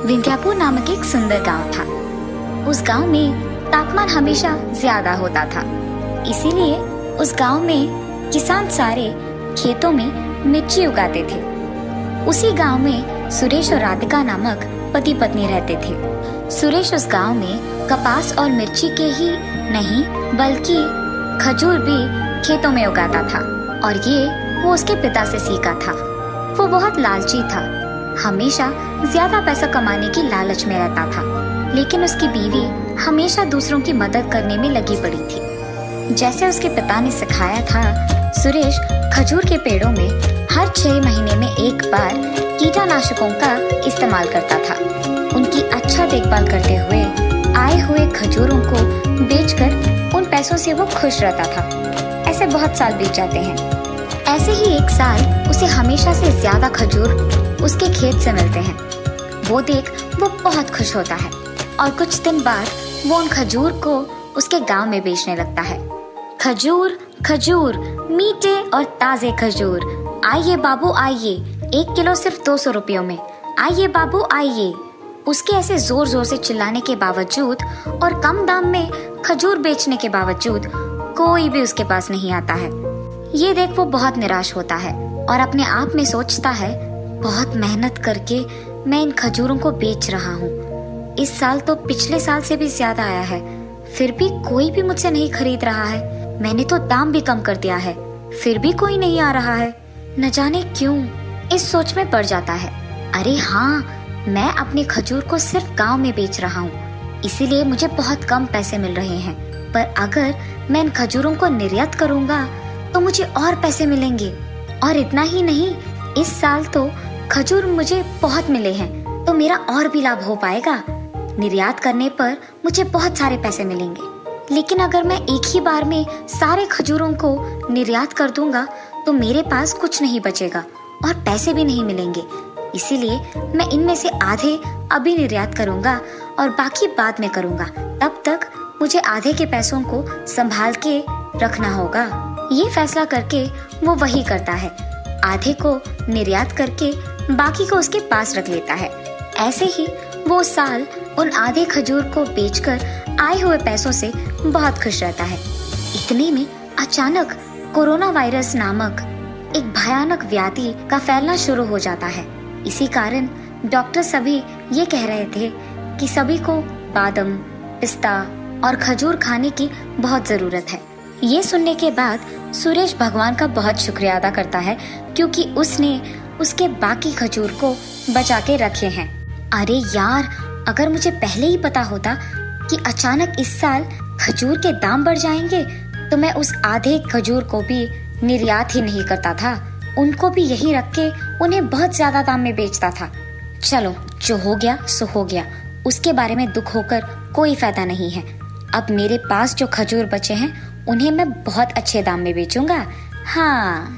विंध्यापुर नामक एक सुंदर गांव था। उस गांव में तापमान हमेशा ज्यादा होता था, इसीलिए उस गांव में किसान सारे खेतों में मिर्ची उगाते थे। उसी गांव में सुरेश और राधिका नामक पति पत्नी रहते थे। सुरेश उस गांव में कपास और मिर्ची के ही नहीं बल्कि खजूर भी खेतों में उगाता था, और ये वो उसके पिता से सीखा था। वो बहुत लालची था, हमेशा ज्यादा पैसा कमाने की लालच में रहता था, लेकिन उसकी बीवी हमेशा दूसरों की मदद करने में लगी पड़ी थी। जैसे उसके पिता ने सिखाया था, सुरेश खजूर के पेड़ों में हर 6 महीने में एक बार कीटनाशकों का इस्तेमाल करता था। उनकी अच्छा देखभाल करते हुए आए हुए खजूरों को बेचकर उन पैसों से वो खुश रहता था। ऐसे बहुत साल बीत जाते हैं। ऐसे ही एक साल उसे हमेशा से ज्यादा खजूर उसके खेत से मिलते हैं। वो देख वो बहुत खुश होता है, और कुछ दिन बाद वो उन खजूर को उसके गांव में बेचने लगता है। खजूर खजूर, मीठे और ताजे खजूर, आइए बाबू आइए, 1 किलो सिर्फ 200 रुपयों में, आइए बाबू आइए। उसके ऐसे जोर जोर से चिल्लाने के बावजूद और कम दाम में खजूर बेचने के बावजूद कोई भी उसके पास नहीं आता है। ये देख वो बहुत निराश होता है और अपने आप में सोचता है, बहुत मेहनत करके मैं इन खजूरों को बेच रहा हूँ। इस साल तो पिछले साल से भी ज्यादा आया है, फिर भी कोई भी मुझसे नहीं खरीद रहा है। मैंने तो दाम भी कम कर दिया है, फिर भी कोई नहीं आ रहा है। न जाने क्यों इस सोच में पड़ जाता है। अरे हाँ, मैं अपने खजूर को सिर्फ गांव में बेच रहा हूँ, इसीलिए मुझे बहुत कम पैसे मिल रहे हैं। पर अगर मैं इन खजूरों को निर्यात करूँगा तो मुझे और पैसे मिलेंगे। और इतना ही नहीं, इस साल तो खजूर मुझे बहुत मिले हैं, तो मेरा और भी लाभ हो पाएगा। निर्यात करने पर मुझे बहुत सारे पैसे मिलेंगे। लेकिन अगर मैं एक ही बार में सारे खजूरों को निर्यात कर दूंगा तो मेरे पास कुछ नहीं बचेगा और पैसे भी नहीं मिलेंगे। इसीलिए मैं इनमें से आधे अभी निर्यात करूंगा और बाकी बाद में करूंगा। तब तक मुझे आधे के पैसों को संभाल के रखना होगा। ये फैसला करके वो वही करता है, आधे को निर्यात करके बाकी को उसके पास रख लेता है। ऐसे ही वो साल उन आधे खजूर को बेचकर आए हुए पैसों से बहुत खुश रहता है। इतने में अचानक कोरोना वायरस नामक एक भयानक व्याधि का फैलना शुरू हो जाता है। इसी कारण डॉक्टर सभी ये कह रहे थे कि सभी को बादाम, पिस्ता और खजूर खाने की बहुत जरूरत है। ये सुनने के बाद सुरेश भगवान का बहुत शुक्रिया अदा करता है, क्योंकि उसने उसके बाकी खजूर को बचा के रखे हैं। अरे यार, अगर मुझे पहले ही पता होता कि अचानक इस साल खजूर के दाम बढ़ जाएंगे तो मैं उस आधे खजूर को भी निर्यात ही नहीं करता था, उनको भी यही रख के उन्हें बहुत ज्यादा दाम में बेचता था। चलो, जो हो गया सो हो गया, उसके बारे में दुख होकर कोई फायदा नहीं है। अब मेरे पास जो खजूर बचे हैं उन्हें मैं बहुत अच्छे दाम में बेचूंगा। हाँ,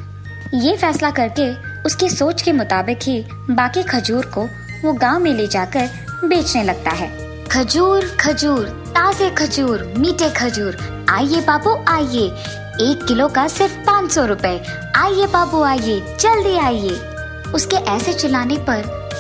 ये फैसला करके उसकी सोच के मुताबिक ही बाकी खजूर को वो गांव में ले जाकर बेचने लगता है। खजूर खजूर, ताजे खजूर, मीठे खजूर, आइए बाबू आइए, 1 किलो का सिर्फ 500 रुपए, आइए बाबू आइए, जल्दी आइए। उसके ऐसे चिल्लाने पर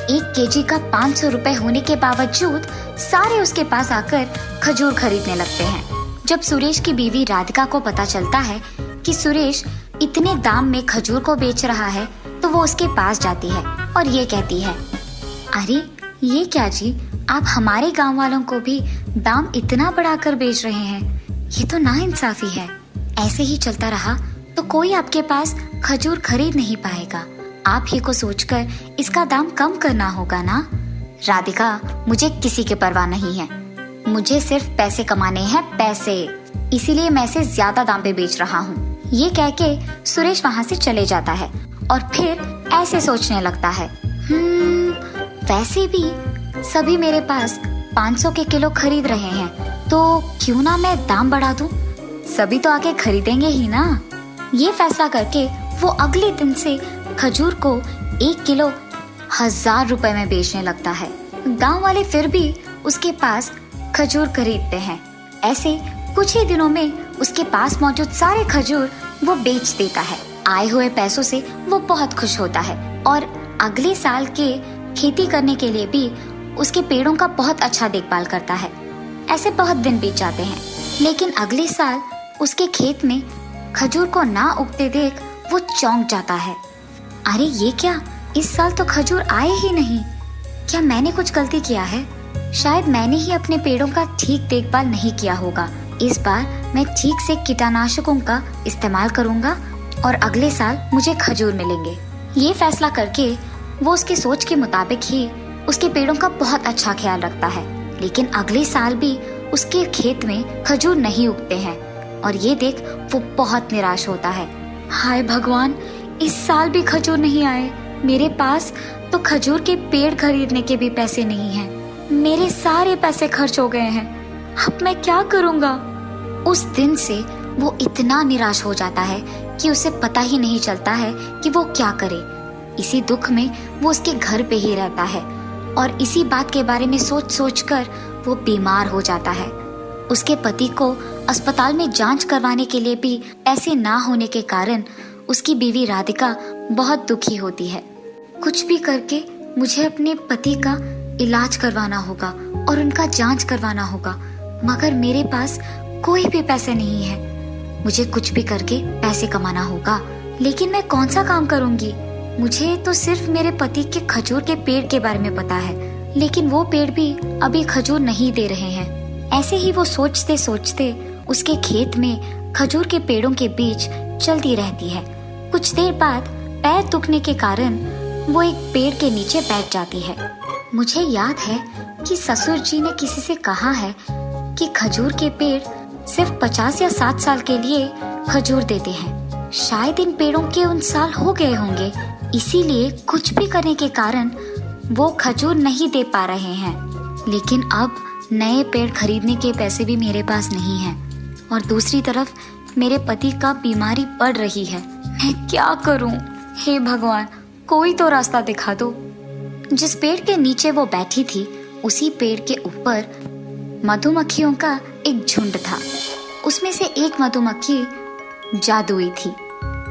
1 केजी का 500 रुपए होने के बावजूद सारे उसके पास आकर खजूर खरीदने लगते हैं। जब सुरेश की बीवी राधिका को पता चलता है कि सुरेश इतने दाम में खजूर को बेच रहा है, तो वो उसके पास जाती है और ये कहती है, अरे ये क्या जी, आप हमारे गांव वालों को भी दाम इतना बढ़ाकर बेच रहे हैं, ये तो नाइंसाफी है। ऐसे ही चलता रहा तो कोई आपके पास खजूर खरीद नहीं पाएगा। आप ही को सोचकर इसका दाम कम करना होगा ना। राधिका, मुझे किसी की परवाह नहीं है, मुझे सिर्फ पैसे कमाने हैं, पैसे, इसीलिए मैं इसे ज्यादा दाम पे बेच रहा हूँ। ये कह के सुरेश वहाँ से चले जाता है और फिर ऐसे सोचने लगता है, वैसे भी सभी मेरे पास 500 के किलो खरीद रहे हैं, तो क्यों ना मैं दाम बढ़ा दूं, सभी तो आके खरीदेंगे ही ना। ये फैसला करके वो अगले दिन से खजूर को 1 किलो 1000 रुपए में बेचने लगता है। गांव वाले फिर भी उसके पास खजूर खरीदते हैं। ऐसे कुछ ही दिनों में उसके पास मौजूद सारे खजूर वो बेच देता है। आए हुए पैसों से वो बहुत खुश होता है और अगले साल के खेती करने के लिए भी उसके पेड़ों का बहुत अच्छा देखभाल करता है। ऐसे बहुत दिन बीत जाते हैं, लेकिन अगले साल उसके खेत में खजूर को ना उगते देख वो चौंक जाता है। अरे ये क्या, इस साल तो खजूर आए ही नहीं। क्या मैंने कुछ गलती किया है? शायद मैंने ही अपने पेड़ों का ठीक देखभाल नहीं किया होगा। इस बार मैं ठीक से कीटनाशकों का इस्तेमाल करूंगा और अगले साल मुझे खजूर मिलेंगे। ये फैसला करके वो उसकी सोच के मुताबिक ही उसके पेड़ों का बहुत अच्छा ख्याल रखता है। लेकिन अगले साल भी उसके खेत में खजूर नहीं उगते हैं और ये देख वो बहुत निराश होता है। हाय भगवान, इस साल भी खजूर नहीं आए। मेरे पास तो खजूर के पेड़ खरीदने के भी पैसे नहीं हैं। मेरे सारे पैसे खर्च हो गए हैं। अब मैं क्या करूँगा? उस दिन से वो इतना निराश हो जाता है कि उसे पता ही नहीं चलता है कि वो क्या करे। इसी दुख में वो उसके घर पे ही रहता है और इसी बात के बारे में सोच सोच कर वो बीमार हो जाता है। उसके पति को अस्पताल में जांच करवाने के लिए भी पैसे ना होने के कारण उसकी बीवी राधिका बहुत दुखी होती है। कुछ भी करके मुझे अपने पति का इलाज करवाना होगा और उनका जांच करवाना होगा, मगर मेरे पास कोई भी पैसे नहीं है। मुझे कुछ भी करके पैसे कमाना होगा, लेकिन मैं कौन सा काम करूंगी? मुझे तो सिर्फ मेरे पति के खजूर के पेड़ के बारे में पता है, लेकिन वो पेड़ भी अभी खजूर नहीं दे रहे हैं। ऐसे ही वो सोचते सोचते उसके खेत में खजूर के पेड़ों के बीच चलती रहती है। कुछ देर बाद पैर दुखने के कारण वो एक पेड़ के नीचे बैठ जाती है। मुझे याद है कि ससुर जी ने किसी से कहा है कि खजूर के पेड़ सिर्फ 50 या 60 साल के लिए खजूर देते हैं। शायद इन पेड़ों के उन साल हो गए होंगे, इसीलिए कुछ भी करने के कारण वो खजूर नहीं दे पा रहे हैं। लेकिन अब नए पेड़ खरीदने के पैसे भी मेरे पास नहीं हैं और दूसरी तरफ मेरे पति का बीमारी बढ़ रही है। मैं क्या करूं? हे भगवान, कोई तो रास्ता दिखा दो। जिस पेड़ के नीचे वो बैठी थी, उसी पेड़ के ऊपर मधुमक्खियों का एक झुंड था। उसमें से एक मधुमक्खी जादुई थी।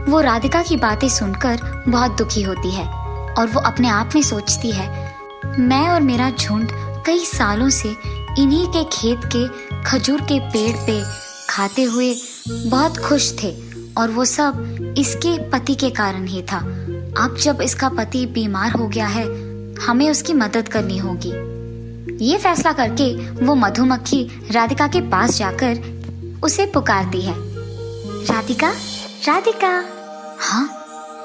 वो राधिका की बातें सुनकर बहुत दुखी होती है और वो अपने आप में सोचती है, मैं और मेरा झुंड कई सालों से इन्हीं के खेत के खजूर के पेड़ पे खाते हुए बहुत खुश थे और वो सब इसके पति के कारण ही था। अब जब इसका पति बीमार हो गया है, हमें उसकी मदद करनी होगी। ये फैसला करके वो मधुमक्खी राधिका के पास जाकर उसे पुकारती है, राधिका, राधिका। हाँ,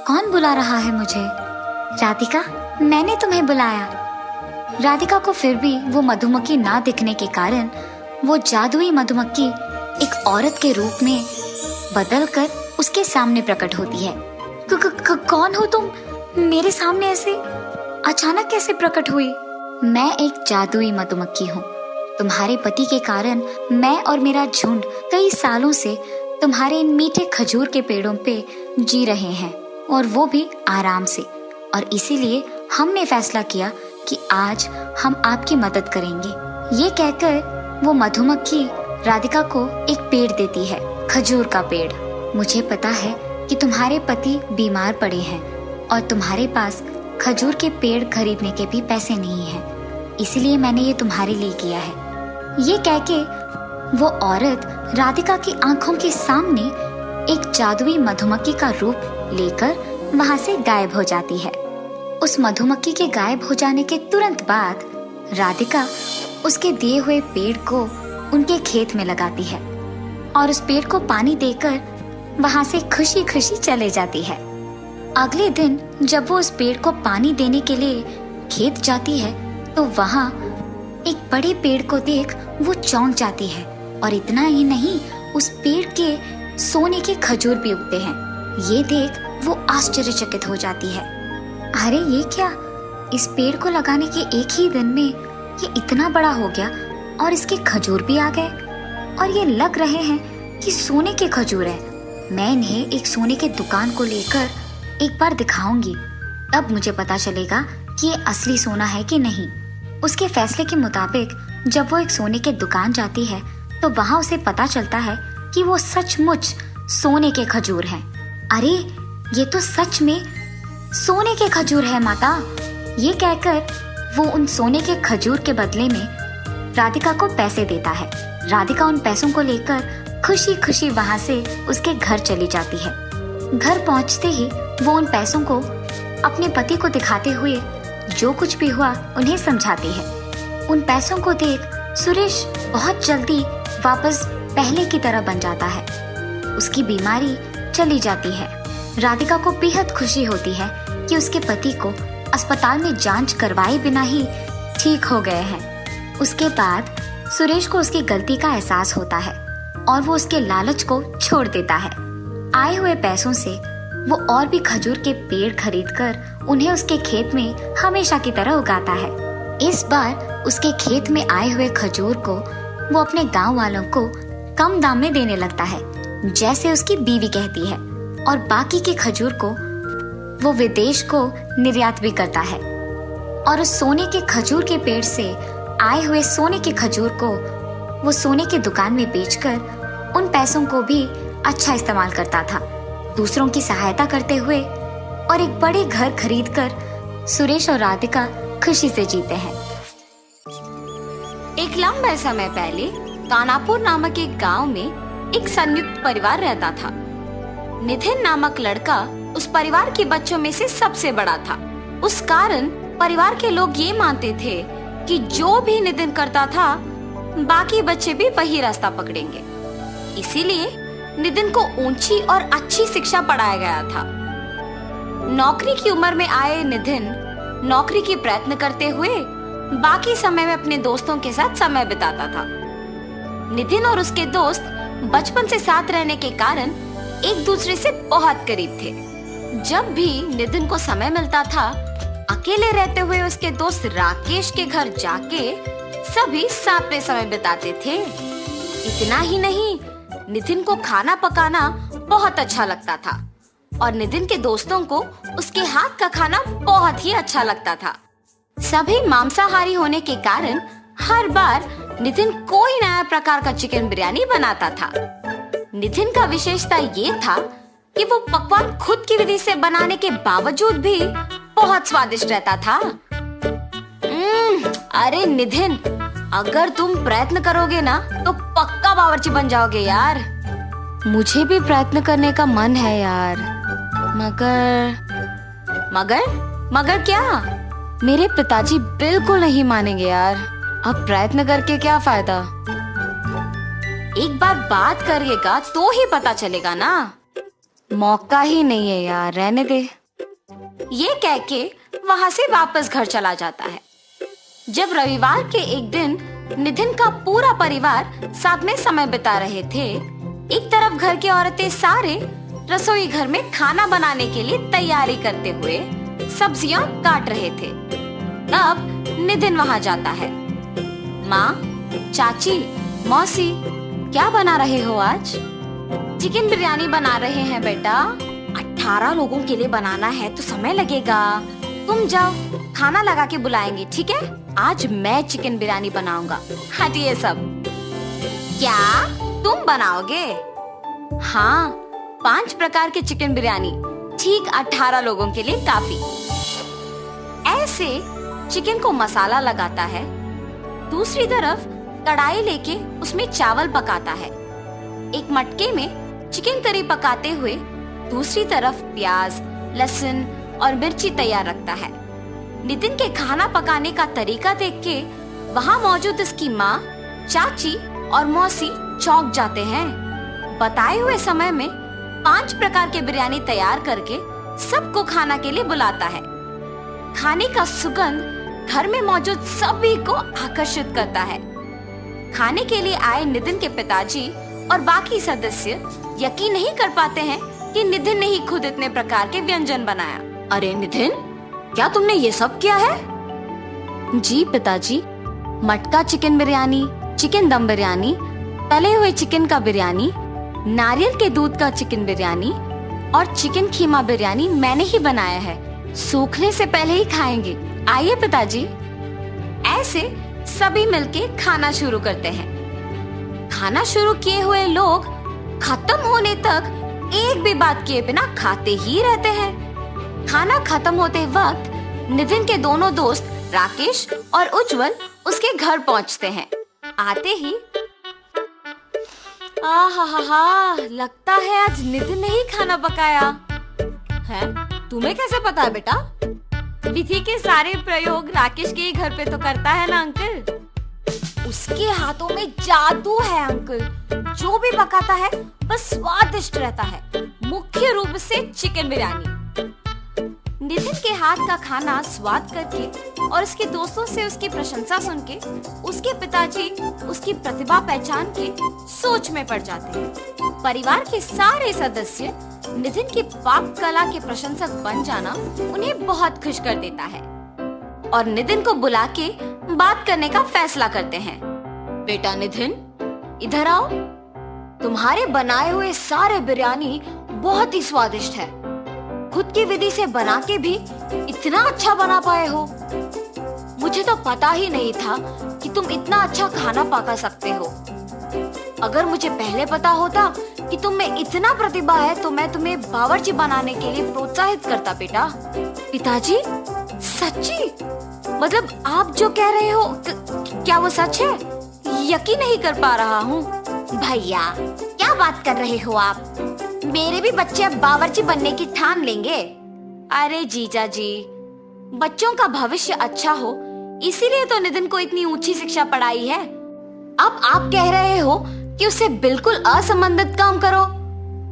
कौन बुला रहा है मुझे? राधिका, मैंने तुम्हें बुलाया। राधिका को फिर भी वो मधुमक्खी ना दिखने के कारण वो जादुई मधुमक्खी एक औरत के रूप में बदलकर उसके सामने प्रकट होती है। कौन हो तुम? मेरे सामने ऐसे अचानक कैसे प्रकट हुई? मैं एक जादुई मधुमक्खी हूँ। तुम्हारे पति के कारण मैं और मेरा झुंड कई सालों से तुम्हारे इन मीठे खजूर के पेड़ों पे जी रहे हैं और वो भी आराम से, और इसीलिए हमने फैसला किया कि आज हम आपकी मदद करेंगे। ये कहकर वो मधुमक्खी राधिका को एक पेड़ देती है, खजूर का पेड़। मुझे पता है कि तुम्हारे पति बीमार पड़े हैं और तुम्हारे पास खजूर के पेड़ खरीदने के भी पैसे नहीं हैं, इसलिए मैंने ये तुम्हारे लिए किया है। ये कह के वो औरत राधिका की आंखों के सामने एक जादुई मधुमक्खी का रूप लेकर वहां से गायब हो जाती है। उस मधुमक्खी के गायब हो जाने के तुरंत बाद राधिका उसके दिए हुए पेड़ को उनके खेत में लगाती है और उस पेड़ को पानी देकर वहां से खुशी खुशी चले जाती है। अगले दिन जब वो उस पेड़ को पानी देने के लिए खेत जाती है तो वहां एक बड़े पेड़ को देख वो चौंक जाती है, और इतना ही नहीं, उस पेड़ के सोने के खजूर भी उगते हैं। ये देख वो आश्चर्यचकित हो जाती है। अरे ये क्या, इस पेड़ को लगाने के एक ही दिन में ये इतना बड़ा हो गया और इसके खजूर भी आ गए, और ये लग रहे हैं कि सोने के खजूर है। मैं इन्हें एक सोने के दुकान को लेकर एक बार दिखाऊंगी, तब मुझे पता चलेगा कि ये असली सोना है कि नहीं। उसके फैसले के मुताबिक जब वो एक सोने के दुकान जाती है तो वहाँ उसे पता चलता है कि वो सचमुच सोने के खजूर हैं। अरे ये तो सच में सोने के खजूर है माता। ये कहकर वो उन सोने के खजूर के बदले में राधिका को पैसे देता है। राधिका उन पैसों को लेकर खुशी खुशी वहां से उसके घर चली जाती है। घर पहुंचते ही वो उन पैसों को अपने पति को दिखाते हुए जो कुछ भी हुआ उन्हें समझाती है। उन पैसों को देख सुरेश बहुत जल्दी वापस पहले की तरह बन जाता है। उसकी बीमारी चली जाती है। राधिका को बेहद खुशी होती है कि उसके पति को अस्पताल में जांच करवाए बिना ही ठीक हो गए हैं। उसके बाद सुरेश को उसकी गलती का एहसास होता है और वो उसके लालच को छोड़ देता है। आए हुए पैसों से वो और भी खजूर के पेड़ खरीदकर उन्हें उसके खेत में हमेशा की तरह उगाता है। इस बार उसके खेत में आए हुए खजूर को वो अपने गांव वालों को कम दाम में देने लगता है, जैसे उसकी बीवी कहती है, और बाकी के खजूर को वो विदेश को निर्यात भी करता है। और उस सोने के खजूर के पेड़ से आए हुए सोने के खजूर को वो सोने की दुकान में बेचकर उन पैसों को भी अच्छा इस्तेमाल करता था, दूसरों की सहायता करते हुए, और एक बड़े घर खरीदकर सुरेश और राधिका खुशी से जीते हैं। एक लंबे समय पहले कानापुर नामक एक गांव में एक संयुक्त परिवार रहता था। नितिन नामक लड़का उस परिवार के बच्चों में से सबसे बड़ा था। उस कारण परिवार के लोग ये मानते थे कि जो भी नितिन करता था बाकी बच्चे भी वही रास्ता पकड़ेंगे। इसीलिए नितिन को ऊंची और अच्छी शिक्षा पढ़ाया गया था। नौकरी की उम्र में आए नितिन नौकरी की प्रयत्न करते हुए बाकी समय में अपने दोस्तों के साथ समय बिताता था। नितिन और उसके दोस्त बचपन से साथ रहने के कारण एक दूसरे से बहुत करीब थे। जब भी नितिन को समय मिलता था, अकेले रहते हुए उसके दोस्त राकेश के घर जाके सभी साथ में समय बिताते थे। इतना ही नहीं, नितिन को खाना पकाना बहुत अच्छा लगता था और नितिन के दोस्तों को उसके हाथ का खाना बहुत ही अच्छा लगता था। सभी मांसाहारी होने के कारण हर बार नितिन कोई नया प्रकार का चिकन बिरयानी बनाता था। नितिन का विशेषता ये था कि वो पकवान खुद की विधि से बनाने के बावजूद भी बहुत स्वादिष्ट रहता था। अरे नितिन, अगर तुम प्रयत्न करोगे ना तो पक्का बावर्ची बन जाओगे यार। मुझे भी प्रयत्न करने का मन है यार, मगर क्या? मेरे पिताजी बिल्कुल नहीं मानेंगे यार। अब प्रयत्न करके क्या फायदा? एक बार बात करिएगा तो ही पता चलेगा ना। मौका ही नहीं है यार, रहने दे। ये कह के वहां से वापस घर चला जाता है। जब रविवार के एक दिन नितिन का पूरा परिवार साथ में समय बिता रहे थे, एक तरफ घर की औरतें सारे रसोई घर में खाना बनाने के लिए तैयारी करते हुए सब्जियां काट रहे थे। तब नितिन वहां जाता है। माँ, चाची, मौसी, क्या बना रहे हो आज? चिकन बिरयानी बना रहे हैं बेटा। 18 लोगों के लिए बनाना है तो समय लगेगा। तुम जाओ, खाना लगा के बुलाएंगे, ठीक है? आज मैं चिकन बिरयानी बनाऊंगा। हटिए सब। क्या तुम बनाओगे? हाँ, 5 प्रकार के चिकन बिरयानी, ठीक 18 लोगों के लिए काफी। ऐसे चिकन को मसाला लगाता है। दूसरी तरफ कढ़ाई लेके उसमें चावल पकाता है। एक मटके में चिकन करी पकाते हुए दूसरी तरफ प्याज, लहसुन और मिर्ची तैयार रखता है। नितिन के खाना पकाने का तरीका देख के वहाँ मौजूद उसकी माँ, चाची और मौसी चौंक जाते हैं। बताए हुए समय में 5 प्रकार के बिरयानी तैयार करके सबको खाना के लिए बुलाता है। खाने का सुगंध घर में मौजूद सभी को आकर्षित करता है। खाने के लिए आए नितिन के पिताजी और बाकी सदस्य यकीन नहीं कर पाते हैं कि नितिन ने ही खुद इतने प्रकार के व्यंजन बनाया। अरे नितिन, क्या तुमने ये सब किया है? जी पिताजी, मटका चिकन बिरयानी, चिकन दम बिरयानी, तले हुए चिकन का बिरयानी, नारियल के दूध का चिकन बिरयानी और चिकन खीमा बिरयानी मैंने ही बनाया है। सूखने से पहले ही खाएंगे। आइए पिताजी। ऐसे सभी मिलके खाना शुरू करते हैं। खाना शुरू किए हुए लोग खत्म होने तक एक भी बात किए बिना खाते ही रहते हैं। खाना खत्म होते वक्त नितिन के दोनों दोस्त राकेश और उज्जवल उसके घर पहुंचते हैं। आते ही आहा, लगता है आज नितिन ने ही खाना पकाया है। तुम्हें कैसे पता है बेटा? विधि के सारे प्रयोग राकेश के ही घर पे तो करता है ना अंकल। उसके हाथों में जादू है अंकल, जो भी पकाता है बस स्वादिष्ट रहता है, मुख्य रूप से चिकन बिरयानी। नितिन के हाथ का खाना स्वाद करके और उसके दोस्तों से उसकी प्रशंसा सुन के उसके पिताजी उसकी प्रतिभा पहचान के सोच में पड़ जाते हैं। परिवार के सारे सदस्य नितिन की पाक कला के प्रशंसक बन जाना उन्हें बहुत खुश कर देता है और नितिन को बुला के बात करने का फैसला करते हैं। बेटा नितिन, इधर आओ। तुम्हारे बनाए हुए सारे बिरयानी बहुत ही स्वादिष्ट है। खुद की विधि से बना के भी इतना अच्छा बना पाए हो। मुझे तो पता ही नहीं था कि तुम इतना अच्छा खाना पका सकते हो। अगर मुझे पहले पता होता कि तुम में इतना प्रतिभा है तो मैं तुम्हें बावर्ची बनाने के लिए प्रोत्साहित करता बेटा। पिताजी, सच्ची? मतलब आप जो कह रहे हो क्या वो सच है? यकीन नहीं कर पा रहा हूँ। भैया, क्या बात कर रहे हो आप? मेरे भी बच्चे अब बावर्ची बनने की ठान लेंगे। अरे जीजा जी, बच्चों का भविष्य अच्छा हो इसीलिए तो नितिन को इतनी ऊंची शिक्षा पढ़ाई है। अब आप कह रहे हो कि उसे बिल्कुल असंबंधित काम करो।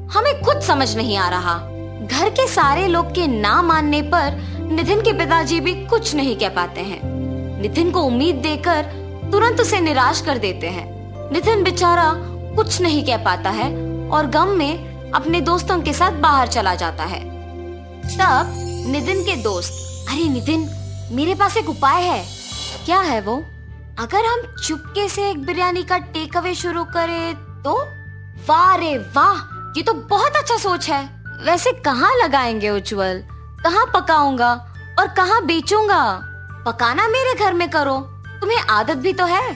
हमें कुछ समझ नहीं आ रहा। घर के सारे लोग के ना मानने पर नितिन के पिताजी भी कुछ नहीं कह पाते हैं। नितिन को उम्मीद देकर तुरंत उसे निराश कर देते हैं। नितिन बेचारा कुछ नहीं कह पाता है और गम में अपने दोस्तों के साथ बाहर चला जाता है। तब नितिन के दोस्त, अरे नितिन, मेरे पास एक उपाय है। क्या है वो? अगर हम चुपके से एक बिरयानी का टेक अवे शुरू करें तो? वाह रे वाह, ये तो बहुत अच्छा सोच है। वैसे कहाँ लगाएंगे उज्जवल? कहाँ पकाऊंगा और कहाँ बेचूंगा? पकाना मेरे घर में करो, तुम्हें आदत भी तो है।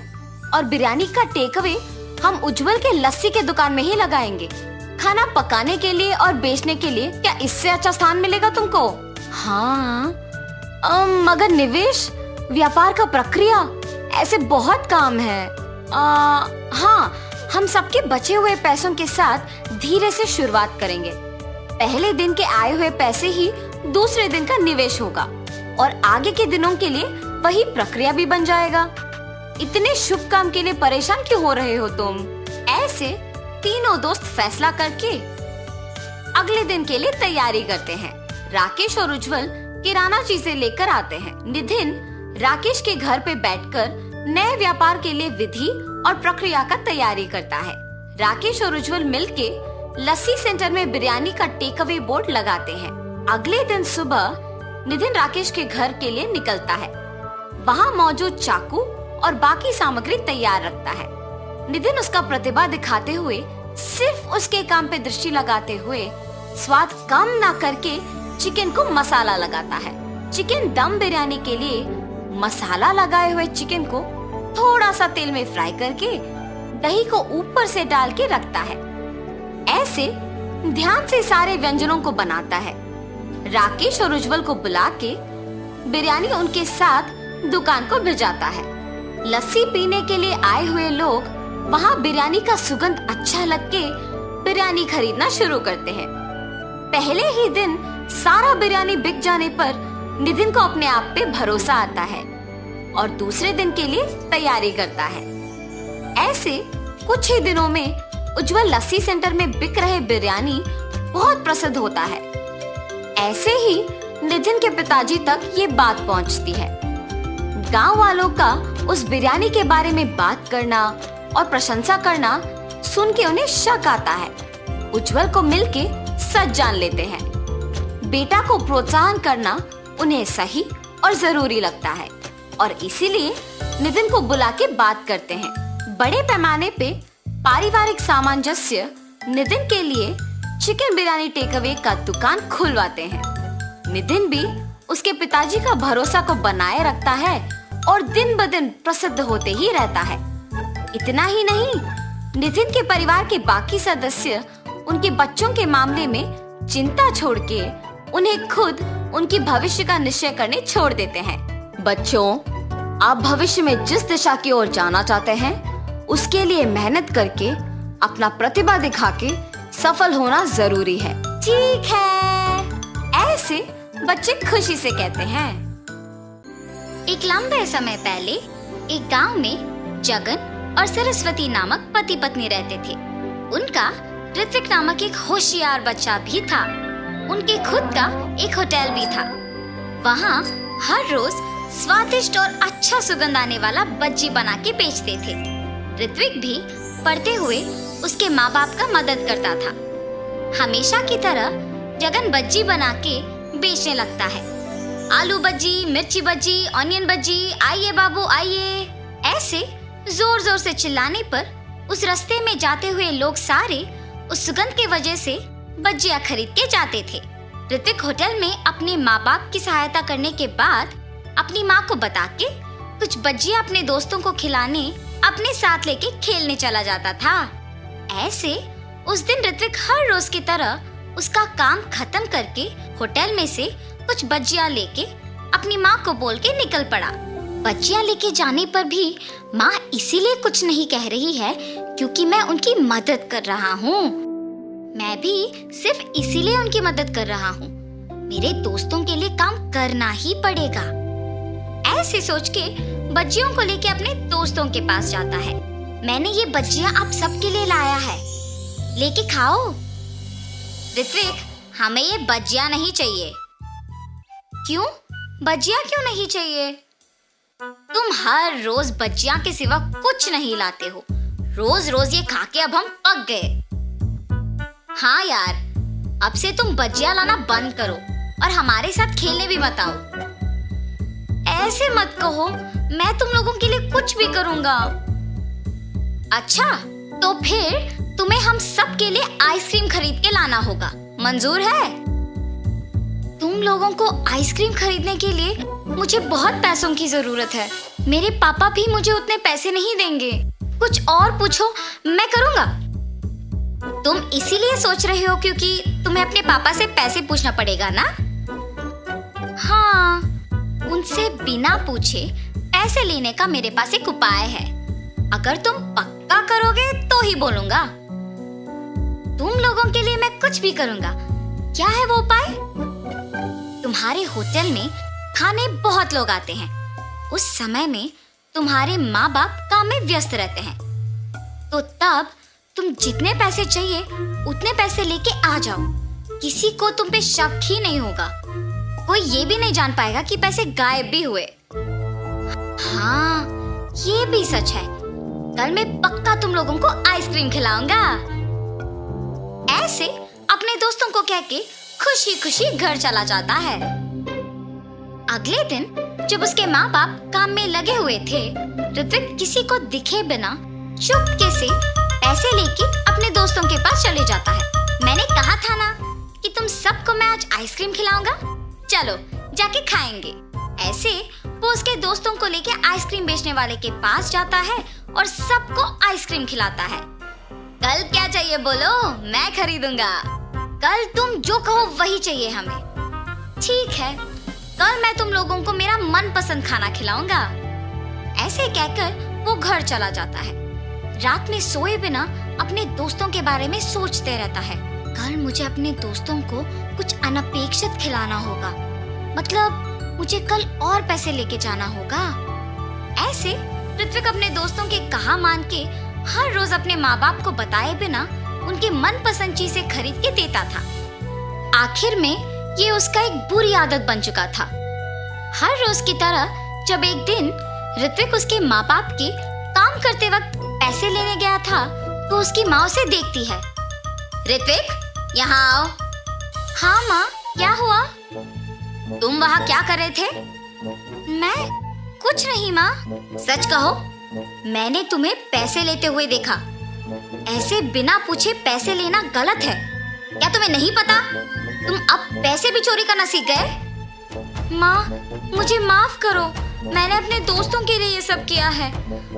और बिरयानी का टेक अवे हम उज्जवल के लस्सी के दुकान में ही लगाएंगे। खाना पकाने के लिए और बेचने के लिए क्या इससे अच्छा स्थान मिलेगा तुमको? हाँ, मगर निवेश, व्यापार का प्रक्रिया, ऐसे बहुत काम है। हाँ, हम सबके बचे हुए पैसों के साथ धीरे से शुरुआत करेंगे। पहले दिन के आए हुए पैसे ही दूसरे दिन का निवेश होगा और आगे के दिनों के लिए वही प्रक्रिया भी बन जाएगा। इतने शुभ काम के लिए परेशान क्यों हो रहे हो तुम? ऐसे तीनों दोस्त फैसला करके अगले दिन के लिए तैयारी करते हैं। राकेश और उज्जवल किराना चीजें लेकर आते हैं। नितिन राकेश के घर पे बैठकर नए व्यापार के लिए विधि और प्रक्रिया का तैयारी करता है। राकेश और उज्जवल मिलके लस्सी सेंटर में बिरयानी का टेक अवे बोर्ड लगाते हैं। अगले दिन सुबह नितिन राकेश के घर के लिए निकलता है। वहाँ मौजूद चाकू और बाकी सामग्री तैयार रखता है। नितिन उसका प्रतिभा दिखाते हुए सिर्फ उसके काम पे दृष्टि लगाते हुए स्वाद कम ना करके चिकन को मसाला लगाता है। चिकन दम बिरयानी के लिए मसाला लगाए हुए चिकन को थोड़ा सा तेल में फ्राई करके दही को ऊपर से डाल के रखता है। ऐसे ध्यान से सारे व्यंजनों को बनाता है। राकेश और उज्जवल को बुला के बिरयानी उनके साथ दुकान को भिजाता है। लस्सी पीने के लिए आए हुए लोग वहाँ बिरयानी का सुगंध अच्छा लग के बिरयानी खरीदना शुरू करते हैं। पहले ही दिन सारा बिरयानी बिक जाने पर नितिन को अपने आप पे भरोसा आता है और दूसरे दिन के लिए तैयारी करता है। ऐसे कुछ ही दिनों में उज्जवल लस्सी सेंटर में बिक रहे बिरयानी बहुत प्रसिद्ध होता है। ऐसे ही नितिन के पिताजी तक ये बात पहुंचती है। गांव वालों का उस बिरयानी के बारे में बात करना और प्रशंसा करना सुन के उन्हें शक आता है। उज्जवल को मिलके सच जान लेते हैं। बेटा को प्रोत्साहन करना उन्हें सही और जरूरी लगता है और इसीलिए नितिन को बुला के बात करते हैं। बड़े पैमाने पे पारिवारिक सामंजस्य नितिन के लिए चिकन बिरयानी टेक अवे का दुकान खुलवाते हैं। नितिन भी उसके पिताजी का भरोसा को बनाए रखता है और दिन ब दिन प्रसिद्ध होते ही रहता है। इतना ही नहीं, नितिन के परिवार के बाकी सदस्य उनके बच्चों के मामले में चिंता छोड़ के उन्हें खुद उनके भविष्य का निश्चय करने छोड़ देते हैं। बच्चों, आप भविष्य में जिस दिशा की ओर जाना चाहते हैं उसके लिए मेहनत करके अपना प्रतिभा दिखा के सफल होना जरूरी है। ठीक है, ऐसे बच्चे खुशी से कहते हैं। एक लंबे समय पहले एक गांव में जगन और सरस्वती नामक पति पत्नी रहते थे। उनका ऋत्विक नामक एक होशियार बच्चा भी था। उनके खुद का एक होटल भी था। वहाँ हर रोज स्वादिष्ट और अच्छा सुगंध आने वाला बज्जी बना के बेचते थे। ऋत्विक भी पढ़ते हुए उसके माँ बाप का मदद करता था। हमेशा की तरह जगन बज्जी बना के बेचने लगता है। आलू बज्जी, मिर्ची बज्जी, ऑनियन बज्जी, आइए बाबू आइए। ऐसे जोर जोर से चिल्लाने पर उस रास्ते में जाते हुए लोग सारे उस सुगंध की वजह से बज्जियां खरीद के जाते थे। ऋत्विक होटल में अपने माँ बाप की सहायता करने के बाद अपनी माँ को बता के कुछ बज्जियां अपने दोस्तों को खिलाने अपने साथ लेके खेलने चला जाता था। ऐसे उस दिन ऋत्विक हर रोज की तरह उसका काम खत्म करके होटल में से कुछ बज्जियां लेके अपनी माँ को बोल के निकल पड़ा। बज्जियां लेके जाने पर भी माँ इसीलिए कुछ नहीं कह रही है क्योंकि मैं उनकी मदद कर रहा हूँ। मैं भी सिर्फ इसीलिए उनकी मदद कर रहा हूँ। मेरे दोस्तों के लिए काम करना ही पड़ेगा। ऐसे सोच के बज्जियों को लेके अपने दोस्तों के पास जाता है। मैंने ये बज्जियां आप सबके लिए लाया है, लेके खाओ। ऋत्विक, हमें ये बज्जियां नहीं चाहिए। क्यों? बज्जियां क्यों नहीं चाहिए? तुम हर रोज बज्जियां के सिवा कुछ नहीं लाते हो। रोज रोज ये खा के अब हम पक गए। हाँ यार, अब से तुम बज्जियां लाना बंद करो और हमारे साथ खेलने भी मत आओ। ऐसे मत कहो, मैं तुम लोगों के लिए कुछ भी करूंगा। अच्छा, तो फिर तुम्हें हम सब के लिए आइसक्रीम खरीद के लाना होगा। मंजूर है? तुम लोगों को आइसक्रीम खरीदने के लिए मुझे बहुत पैसों की जरूरत है। मेरे पापा भी मुझे उतने पैसे नहीं देंगे। कुछ और पूछो, मैं करूंगा। तुम इसीलिए सोच रहे हो क्योंकि तुम्हें अपने पापा से पैसे पूछना पड़ेगा ना? हाँ, उनसे बिना पूछे पैसे लेने का मेरे पास एक उपाय है। अगर तुम पक्का करोगे तो ही बोलूंगा। तुम लोगों के लिए मैं कुछ भी करूंगा। क्या है वो उपाय? तुम्हारे होटल में खाने बहुत लोग आते हैं। उस समय में तुम्हारे माँ बाप काम में व्यस्त रहते हैं, तो तब तुम जितने पैसे चाहिए उतने पैसे लेके आ जाओ। किसी को तुम पे शक ही नहीं होगा। कोई ये भी नहीं जान पाएगा कि पैसे गायब भी हुए। हाँ, ये भी सच है। कल मैं पक्का तुम लोगों को आइसक्रीम खिलाऊंगा। ऐसे अपने दोस्तों को कह के खुशी खुशी घर चला जाता है। अगले दिन जब उसके माँ बाप काम में लगे हुए थे, ऋत्विक किसी को दिखे बिना चुपके से पैसे लेके अपने दोस्तों के पास चले जाता है। मैंने कहा था ना कि तुम सबको मैं आज आइसक्रीम खिलाऊंगा। चलो जाके खाएंगे। ऐसे वो उसके दोस्तों को लेके आइसक्रीम बेचने वाले के पास जाता है और सबको आइसक्रीम खिलाता है। कल क्या चाहिए बोलो, मैं खरीदूंगा। कल तुम जो कहो वही चाहिए हमें। ठीक है, कल मैं तुम लोगों को मेरा मनपसंद खाना खिलाऊंगा। ऐसे कहकर वो घर चला जाता है। रात में सोए बिना अपने दोस्तों के बारे में सोचते रहता है। कल मुझे अपने दोस्तों को कुछ अनपेक्षित खिलाना होगा। मतलब मुझे कल और पैसे लेके जाना होगा। ऐसे ऋत्विक अपने दोस्तों के कहा मान के हर रोज अपने माँ बाप को बताए बिना उनकी मनपसंद चीजें खरीद के देता था। आखिर में ये उसका एक बुरी आदत बन चुका था। हर रोज की तरह जब एक दिन ऋत्विक उसके माँ बाप के काम करते वक्त पैसे लेने गया था, तो उसकी माँ उसे देखती है। ऋत्विक, यहाँ आओ। हाँ माँ, क्या हुआ? तुम वहाँ क्या कर रहे थे? मैं कुछ नहीं माँ। सच कहो, मैंने तुम्हें पैसे लेते हुए देखा। ऐसे बिना पूछे पैसे लेना गलत है। क्या तुम्हें नहीं पता? तुम अब पैसे भी चोरी करना सीख गए। माँ, मुझे माफ करो। मैंने अपने दोस्तों के लिए ये सब किया है।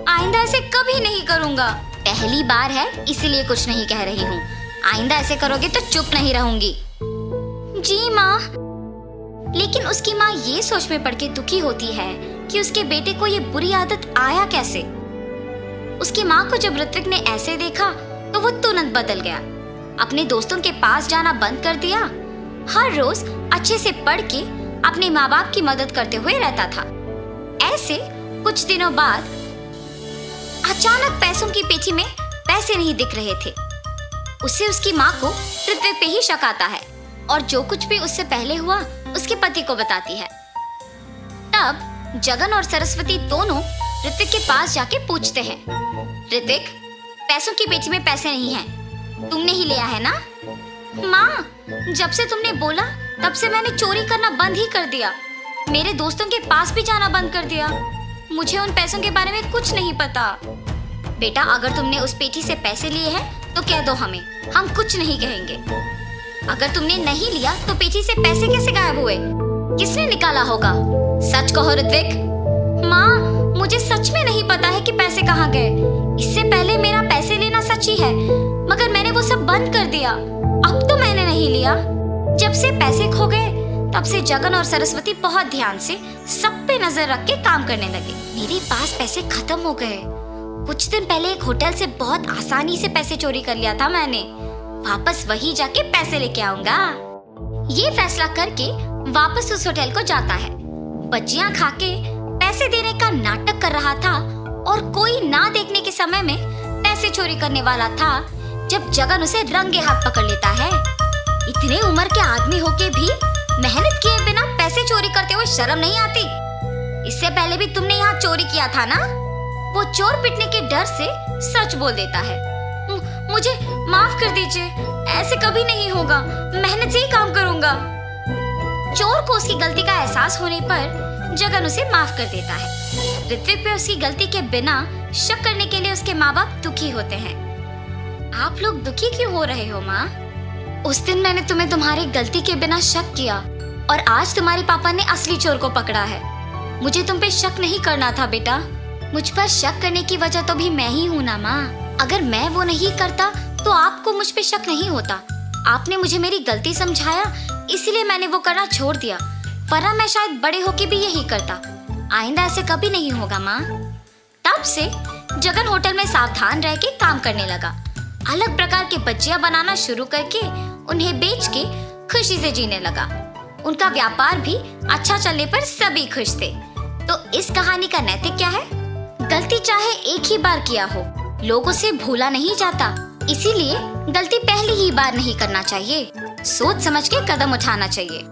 आइंदा ऐसे कभी नहीं करूँगा। पहली बार है इसलिए कुछ नहीं कह रही हूँ। आइंदा ऐसे करोगे तो चुप नहीं रहूंगी। जी माँ। लेकिन उसकी माँ ये सोच में पड़ के दुखी होती है कि उसके बेटे को ये बुरी आदत आया कैसे। उसकी माँ को जब ऋत्विक ने ऐसे देखा तो वो तुरंत बदल गया। अपने दोस्तों के पास जाना बंद कर दिया। हर रोज अच्छे से पढ़ के अपने माँ बाप की मदद करते हुए रहता था। ऐसे कुछ दिनों बाद अचानक पैसों की पेटी में पैसे नहीं दिख रहे थे। उससे उसकी माँ को ऋत्विक पे ही शक आता है और जो कुछ भी उससे पहले हुआ उसके पति को बताती है। तब जगन और सरस्वती दोनों ऋत्विक के पास जाके पूछते हैं, ऋत्विक, पैसों की पेटी में पैसे नहीं हैं, तुमने ही लिया है ना? माँ, जब से तुमने बोला तब से मैंने चोरी करना बंद ही कर दिया। मेरे दोस्तों के पास भी जाना बंद कर दिया। मुझे उन पैसों के बारे में कुछ नहीं पता। बेटा, अगर तुमने उस पेटी से पैसे लिए हैं तो कह दो हमें, हम कुछ नहीं कहेंगे। अगर तुमने नहीं लिया तो पेटी से पैसे कैसे गायब हुए? किसने निकाला होगा? सच कहो ऋत्विक। माँ, मुझे सच में नहीं पता है कि पैसे कहाँ गए। इससे पहले मेरा पैसे लेना सच ही है, मगर मैंने वो सब बंद कर दिया। अब तो मैंने नहीं लिया। जब से पैसे खो गए तब से जगन और सरस्वती बहुत ध्यान से सब पे नजर रख के काम करने लगे। मेरे पास पैसे खत्म हो गए। कुछ दिन पहले एक होटल से बहुत आसानी से पैसे चोरी कर लिया था मैंने। वापस वही जाके पैसे लेके आऊंगा। ये फैसला करके वापस उस होटल को जाता है। बच्चियां खा के पैसे देने का नाटक कर रहा था और कोई ना देखने के समय में पैसे चोरी करने वाला था जब जगन उसे रंगे हाथ पकड़ लेता है। इतने उम्र के आदमी होके भी मेहनत किए बिना पैसे चोरी करते हुए शर्म नहीं आती? इससे पहले भी तुमने यहाँ चोरी किया था ना? वो चोर पिटने के डर से सच बोल देता है। मुझे माफ कर दीजिए, ऐसे कभी नहीं होगा, मेहनत से ही काम करूंगा। चोर को उसकी गलती का एहसास होने पर जगन उसे माफ कर देता है। ऋत्विक पे उसकी गलती के बिना शक करने के लिए उसके माँ बाप दुखी होते हैं। आप लोग दुखी क्यों हो रहे हो माँ? उस दिन मैंने तुम्हें तुम्हारी गलती के बिना शक किया और आज तुम्हारे पापा ने असली चोर को पकड़ा है। मुझे तुम पे शक नहीं करना था बेटा। मुझ पर शक करने की वजह तो भी मैं ही हूँ ना माँ। अगर मैं वो नहीं करता तो आपको मुझ पे शक नहीं होता। आपने मुझे मेरी गलती समझाया, इसलिए मैंने वो करना छोड़ दिया, वरना मैं शायद बड़े होके भी यही करता। आइंदा ऐसे कभी नहीं होगा माँ। तब से जगन होटल में सावधान रह के काम करने लगा। अलग प्रकार के बच्चियां बनाना शुरू करके उन्हें बेच के खुशी से जीने लगा। उनका व्यापार भी अच्छा चलने पर सभी खुश थे। तो इस कहानी का नैतिक क्या है? गलती चाहे एक ही बार किया हो, लोगों से भूला नहीं जाता। इसीलिए गलती पहली ही बार नहीं करना चाहिए। सोच समझ के कदम उठाना चाहिए।